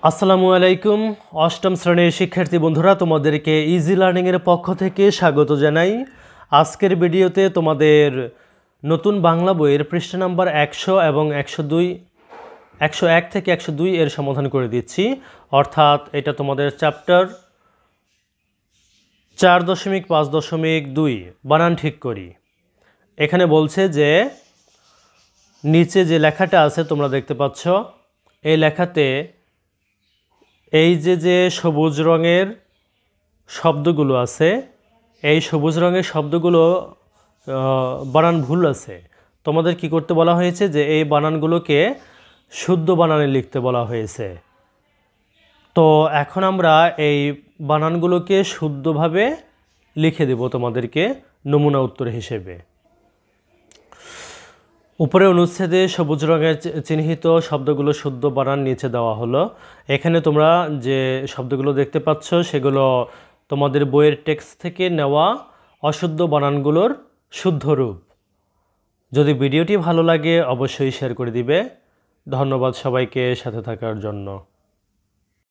আসসালামু আলাইকুম অষ্টম শ্রেণীর শিক্ষার্থী বন্ধুরা, তোমাদেরকে ইজি লার্নিংয়ের পক্ষ থেকে স্বাগত জানাই। আজকের ভিডিওতে তোমাদের নতুন বাংলা বইয়ের পৃষ্ঠা নাম্বার 100 এবং 101 থেকে 102 এর সমাধান করে দিচ্ছি। অর্থাৎ এটা তোমাদের চ্যাপ্টার 4.5.2 বানান ঠিক করি। এখানে বলছে যে নিচে যে লেখাটা আছে তোমরা দেখতে পাচ্ছ, এই লেখাতে এই যে সবুজ রঙের শব্দগুলো আছে, এই সবুজ রঙের শব্দগুলো বানান ভুল আছে। তোমাদের কি করতে বলা হয়েছে যে এই বানানগুলোকে শুদ্ধ বানানে লিখতে বলা হয়েছে। তো এখন আমরা এই বানানগুলোকে শুদ্ধভাবে লিখে দেব তোমাদেরকে নমুনা উত্তর হিসেবে। উপরে অনুচ্ছেদে সবুজ রঙের চিহ্নিত শব্দগুলো শুদ্ধ বানান নিচে দেওয়া হলো। এখানে তোমরা যে শব্দগুলো দেখতে পাচ্ছ সেগুলো তোমাদের বইয়ের টেক্সট থেকে নেওয়া অশুদ্ধ বানানগুলোর শুদ্ধ রূপ। যদি ভিডিওটি ভালো লাগে অবশ্যই শেয়ার করে দিবে। ধন্যবাদ সবাইকে সাথে থাকার জন্য।